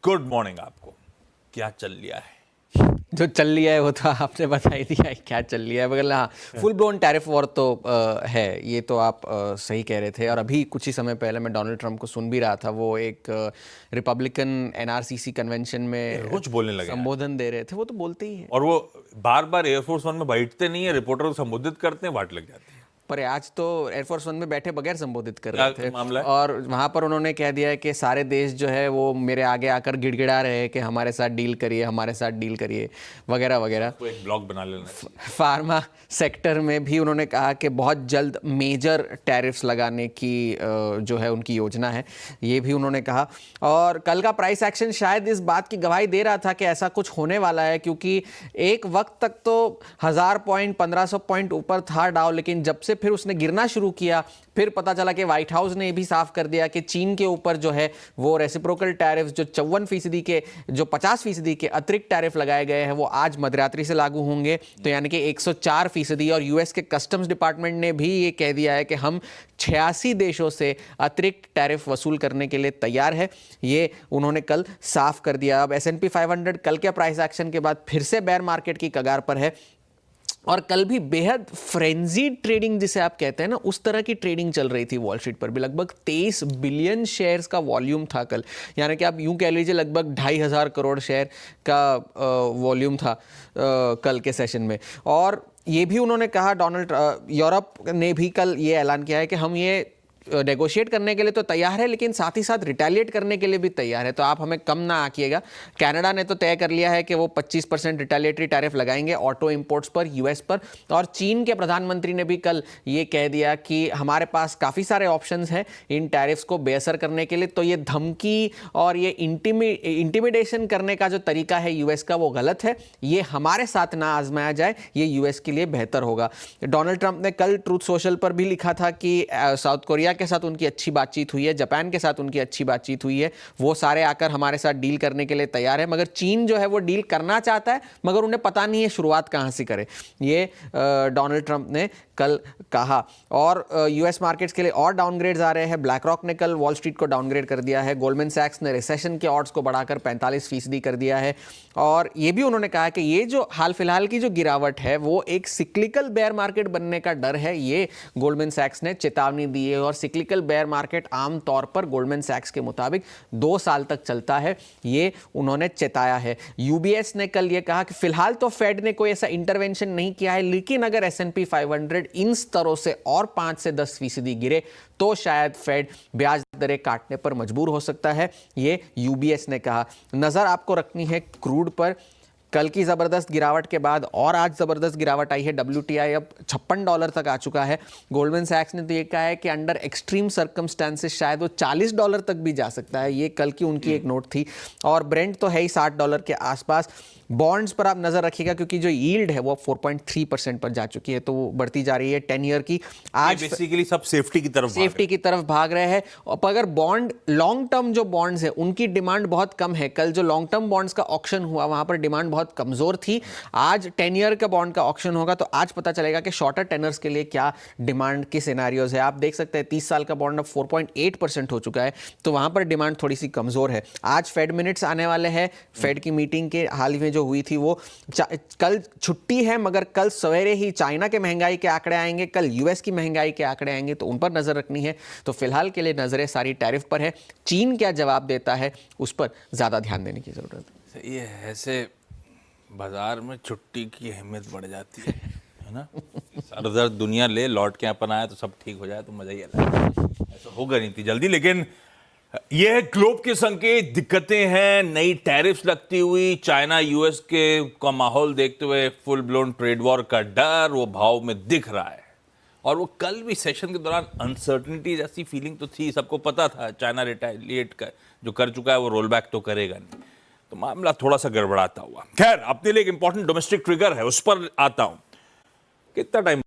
Good morning आपको। क्या चल लिया है? जो चल लिया है वो तो आपने बता ही दिया है क्या चल लिया है, मगर हाँ फुल ब्लोन टैरिफ वॉर तो है, ये तो आप सही कह रहे थे। और अभी कुछ ही समय पहले मैं डोनाल्ड ट्रंप को सुन भी रहा था, वो एक रिपब्लिकन एनआरसीसी कन्वेंशन में रोज बोलने लगे हैं। संबोधन दे रहे थे। वो तो बोलते ही है, और वो बार बार एयरफोर्स वन में बैठते नहीं है, रिपोर्टर को संबोधित करते हैं, वाट लग जाती है। पर आज तो एयरफोर्स वन में बैठे बगैर संबोधित कर रहे थे। मामला है? और वहां पर उन्होंने कह दिया है कि सारे देश जो है वो मेरे आगे आकर गिड़गिड़ा रहे हैं कि हमारे साथ डील करिए, हमारे साथ डील करिए, वगैरह वगैरह। तो एक ब्लॉग बना लेना। फार्मा सेक्टर में भी उन्होंने कहा कि बहुत जल्द मेजर टैरिफ्स लगाने की जो है उनकी योजना है, ये भी उन्होंने कहा। और कल का प्राइस एक्शन शायद इस बात की गवाही दे रहा था कि ऐसा कुछ होने वाला है, क्योंकि एक वक्त तक तो 1000 पॉइंट 1500 पॉइंट ऊपर था डाउ, लेकिन जब से फिर उसने गिरना शुरू किया, फिर पता चला कि व्हाइट हाउस ने भी साफ कर दिया कि चीन के ऊपर जो है वो रेसिप्रोकल टैरिफ जो 54% के, जो 50% के अतिरिक्त टैरिफ लगाए गए हैं वो आज मध्यरात्रि से लागू होंगे, तो यानी कि 104%। और यूएस के कस्टम्स डिपार्टमेंट ने भी ये कह दिया है कि हम 86 देशों से अतिरिक्त टैरिफ वसूल करने के लिए तैयार है। ये उन्होंने कल साफ कर दिया। अब S&P 500 कल के प्राइस एक्शन के बाद फिर से बेयर मार्केट की कगार पर है, और कल भी बेहद फ्रेंजीड ट्रेडिंग जिसे आप कहते हैं ना, उस तरह की ट्रेडिंग चल रही थी वॉल स्ट्रीट पर भी। लगभग 23 बिलियन शेयर्स का वॉल्यूम था कल, यानी कि आप यूं कह लीजिए लगभग 2500 करोड़ शेयर का वॉल्यूम था कल के सेशन में। और ये भी उन्होंने कहा, यूरोप ने भी कल ये ऐलान किया है कि हम ये नेगोशिएट करने के लिए तो तैयार है, लेकिन साथ ही साथ रिटेलिएट करने के लिए भी तैयार है, तो आप हमें कम ना आकिएगा। कनाडा ने तो तय कर लिया है कि वो 25% रिटेलिएटरी टैरिफ लगाएंगे ऑटो इंपोर्ट्स पर, यूएस पर। और चीन के प्रधानमंत्री ने भी कल ये कह दिया कि हमारे पास काफ़ी सारे ऑप्शंस हैं इन टैरिफ्स को बेअसर करने के लिए, तो ये धमकी और ये इंटिमिडेशन करने का जो तरीका है यूएस का वो गलत है, ये हमारे साथ ना आजमाया जाए, ये यूएस के लिए बेहतर होगा। डोनाल्ड ट्रंप ने कल ट्रूथ सोशल पर भी लिखा था कि साउथ कोरिया के साथ उनकी अच्छी बातचीत हुई है, जापान के साथ उनकी अच्छी बातचीत हुई है, वो सारे आकर हमारे साथ डील करने के लिए तैयार है, मगर चीन जो है वो डील करना चाहता है, मगर उन्हें पता नहीं है शुरुआत कहां से करे। ये डोनाल्ड ट्रंप ने कल कहा। और यूएस मार्केट्स के लिए और डाउनग्रेड्स आ रहे हैं। ब्लैक रॉक ने कल वॉल स्ट्रीट को डाउनग्रेड कर दिया है। गोल्डमैन सैक्स ने रिसेशन के ऑड्स को बढ़ाकर 45% कर दिया है। और ये भी उन्होंने कहा कि ये जो हाल फिलहाल की जो गिरावट है वो एक सिक्लिकल बेयर मार्केट बनने का डर है, ये गोल्डमैन सैक्स ने चेतावनी दी है। और सिक्लिकल बेयर मार्केट आम तौर पर गोल्डमैन सैक्स के मुताबिक 2 साल तक चलता है, ये उन्होंने चेताया है। यूबीएस ने कल ये कहा कि फिलहाल तो फेड ने कोई ऐसा इंटरवेंशन नहीं किया है, लेकिन अगर S&P 500 इन स्तरों से और 5 से 10% गिरे तो शायद फेड ब्याज दरें काटने पर मजबूर हो सकता है, ये यूबीएस ने कहा। नजर आपको रखनी है क्रूड पर। कल की ज़बरदस्त गिरावट के बाद और आज ज़बरदस्त गिरावट आई है। WTI अब $56 तक आ चुका है। गोल्डमैन सैक्स ने तो ये कहा है कि अंडर एक्सट्रीम सर्कमस्टेंसेस शायद वो $40 तक भी जा सकता है, ये कल की उनकी एक नोट थी। और ब्रेंट तो है ही $60 के आसपास। बॉन्ड्स पर आप नजर रखिएगा, क्योंकि जो यील्ड है वो 4.3% पर जा चुकी है, तो वो बढ़ती जा रही है 10 ईयर की। आज बेसिकली सब सेफ्टी की तरफ भाग रहे हैं। अगर बॉन्ड लॉन्ग टर्म जो बॉन्ड्स है उनकी डिमांड बहुत कम है। कल जो लॉन्ग टर्म बॉन्ड्स का ऑक्शन हुआ वहां पर डिमांड बहुत कमजोर थी। आज 10 ईयर का बॉन्ड का ऑक्शन होगा, तो आज पता चलेगा कि शॉर्टर टेनर्स के लिए क्या डिमांड की सिनेरियोज है। आप देख सकते हैं 30 साल का बॉन्ड अब 4.8% हो चुका है, तो वहां पर डिमांड थोड़ी सी कमजोर है। आज फेड मिनट्स आने वाले हैं। फेड की मीटिंग के हाल ही में जो हुई थी वो कल छुट्टी है, मगर कल सवेरे ही चाइना के महंगाई के आंकड़े आएंगे, कल यूएस की महंगाई के आंकड़े आएंगे, तो उन पर नजर रखनी है। तो फिलहाल के लिए नजरें सारी टैरिफ पर है। चीन क्या जवाब देता है उस पर ज्यादा ध्यान देने की जरूरत है। सही है, ऐसे बाजार में छुट्टी की अहमियत बढ़ जाती है ना। सर दर्द दुनिया ले, लौट के अपन आया तो सब ठीक हो जाए तो मजा ही अलग है। ऐसा होगा नहीं थी जल्दी, लेकिन यह है ग्लोब के संकेत। दिक्कतें हैं, नई टैरिफ्स लगती हुई, चाइना यूएस के का माहौल देखते हुए फुल ब्लोन ट्रेड वॉर का डर वो भाव में दिख रहा है। और वो कल भी सेशन के दौरान अनसर्टनिटी जैसी फीलिंग तो थी, सबको पता था चाइना रिटेलिएट कर जो कर चुका है वो रोल बैक तो करेगा नहीं, तो मामला थोड़ा सा गड़बड़ाता हुआ। खैर, अपने लिए एक इंपॉर्टेंट डोमेस्टिक ट्रिगर है, उस पर आता हूं। कितना टाइम